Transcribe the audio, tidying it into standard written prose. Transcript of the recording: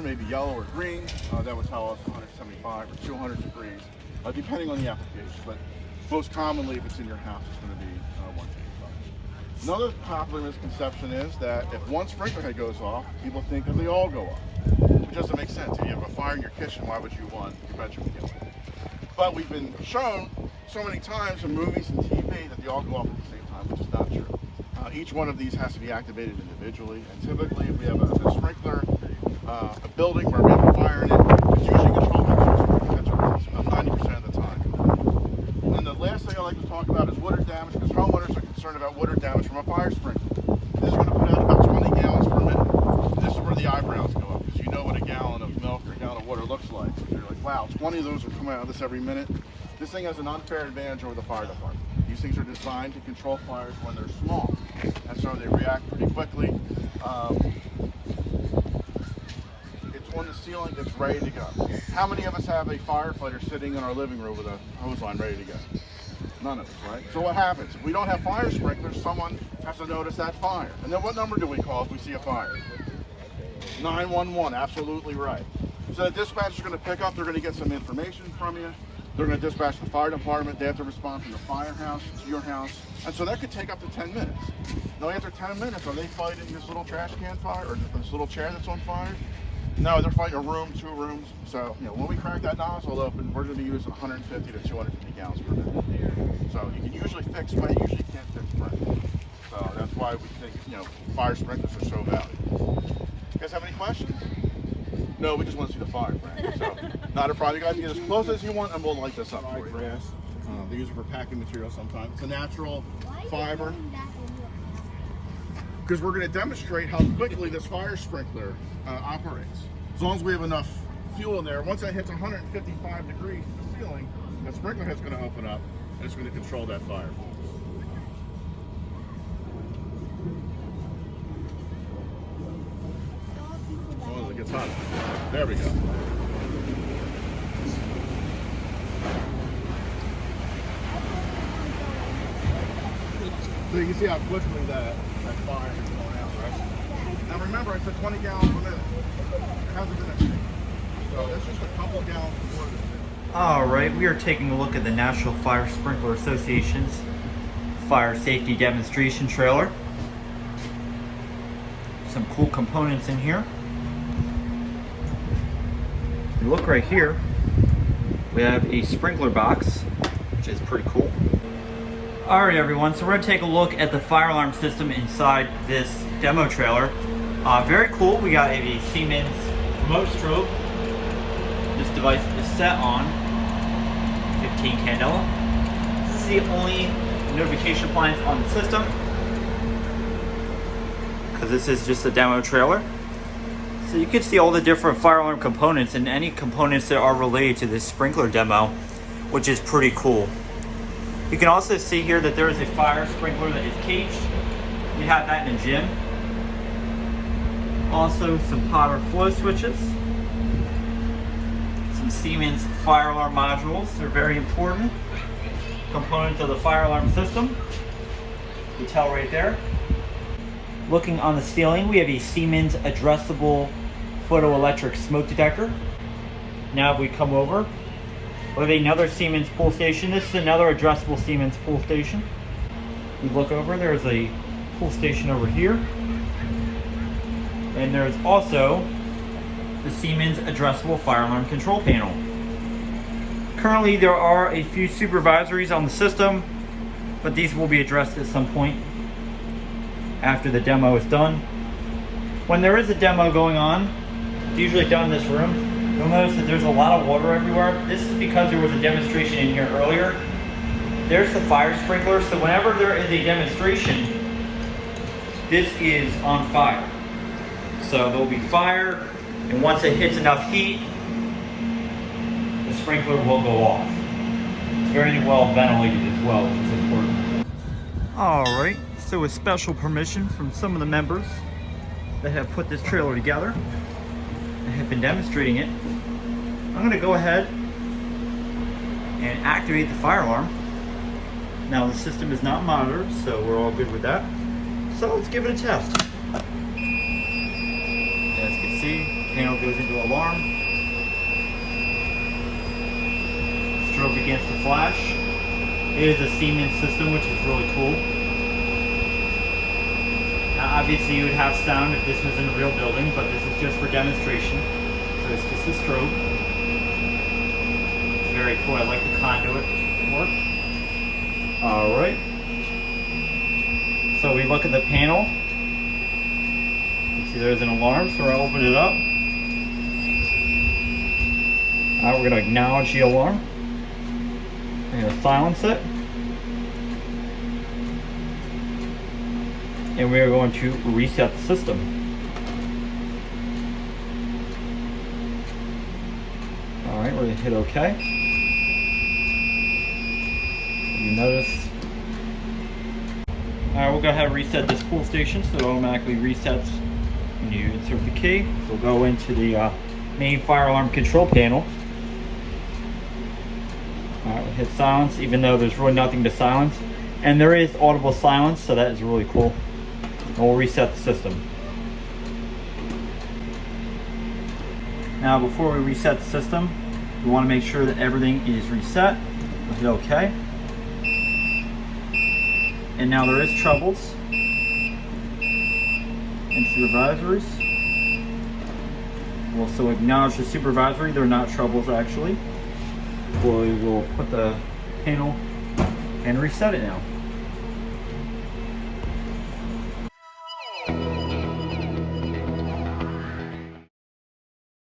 one, maybe yellow or green. That would tell us 175 or 200 degrees, depending on the application. But most commonly, if it's in your house, it's going to be 155. Another popular misconception is that if one sprinkler head goes off, people think that they all go off, which doesn't make sense. If you have a fire in your kitchen, why would you want your bedroom to get lit? But we've been shown so many times in movies and TV that they all go off at the same time, which is not true. Each one of these has to be activated individually, and typically if we have a sprinkler, a building where we have a fire in it, it's usually controlled by two sprinkler heads about 90% of the time. And then the last thing I like to talk about is water damage, because homeowners are concerned about water damage from a fire sprinkler. This is going to put out about 20 gallons per minute. This is where the eyebrows go up, because you know what a gallon of milk or a gallon of water looks like. So you're like, wow, 20 of those are coming out of this every minute. This thing has an unfair advantage over the fire department. These things are designed to control fires when they're small, and so they react pretty quickly. It's on the ceiling, it's ready to go. How many of us have a firefighter sitting in our living room with a hose line ready to go? None of us, right? So what happens? If we don't have fire sprinklers, someone has to notice that fire. And then what number do we call if we see a fire? 911, absolutely right. So the dispatcher's going to pick up, they're going to get some information from you. They're going to dispatch the fire department. They have to respond from the firehouse to your house. And so that could take up to 10 minutes. Now after 10 minutes, are they fighting this little trash can fire or this little chair that's on fire? No, they're fighting a room, 2 rooms. So, when we crack that nozzle open, we're going to be using 150 to 250 gallons per minute. So you can usually fix wet, you usually can't fix burn. So that's why we think, fire sprinklers are so valuable. You guys have any questions? No, we just want to see the fire, Frank. So, not a problem. You guys can get as close as you want, and we'll light this up for you. They use it for packing material sometimes. It's a natural fiber. Because we're going to demonstrate how quickly this fire sprinkler operates. As long as we have enough fuel in there, once it hits 155 degrees to the ceiling, that sprinkler head's going to open up, and it's going to control that fire. It gets hot. There we go. So you can see how quickly that fire is going out, right? Now remember, I said 20 gallons per minute. It hasn't been a thing. So that's just a couple of gallons of water. All right, we are taking a look at the National Fire Sprinkler Association's fire safety demonstration trailer. Some cool components in here. You look right here, we have a sprinkler box, which is pretty cool. Alright everyone, so we're going to take a look at the fire alarm system inside this demo trailer. Very cool. We got a Siemens remote strobe. This device is set on 15 candela. This is the only notification appliance on the system, because this is just a demo trailer. So you can see all the different fire alarm components and any components that are related to this sprinkler demo, which is pretty cool. You can also see here that there is a fire sprinkler that is caged. You have that in a gym. Also some power flow switches. Some Siemens fire alarm modules. They're very important components of the fire alarm system. You can tell right there. Looking on the ceiling, we have a Siemens addressable photoelectric smoke detector. Now if we come over, we have another Siemens pull station. This is another addressable Siemens pull station. We look over, there's a pull station over here. And there's also the Siemens addressable fire alarm control panel. Currently there are a few supervisories on the system, but these will be addressed at some point after the demo is done. When there is a demo going on, it's usually done in this room, you'll notice that there's a lot of water everywhere. This is because there was a demonstration in here earlier. There's the fire sprinkler, so whenever there is a demonstration, this is on fire. So there'll be fire, and once it hits enough heat, the sprinkler will go off. It's very well ventilated as well, which is important. Alright, so with special permission from some of the members that have put this trailer together and have been demonstrating it, I'm going to go ahead and activate the fire alarm. Now the system is not monitored, so we're all good with that. So let's give it a test. As you can see, panel goes into alarm. Strobe begins to flash. It is a Siemens system, which is really cool. Now obviously you would have sound if this was in a real building, but this is just for demonstration. So it's just a strobe. It's very cool. I like the conduit work. Alright. So we look at the panel. You see there's an alarm, so I'll open it up. Alright, we're going to acknowledge the alarm. We're going to silence it. And we are going to reset the system. Alright, we're going to hit OK. You notice. Alright, we'll go ahead and reset this pull station so it automatically resets when you insert the key. We'll go into the main fire alarm control panel. Alright, we'll hit silence even though there's really nothing to silence. And there is audible silence, so that is really cool. And we'll reset the system. Now before we reset the system, we want to make sure that everything is reset. We'll hit OK. And now there is troubles and supervisories. We'll also acknowledge the supervisory. They're not troubles actually. We will put the panel and reset it now.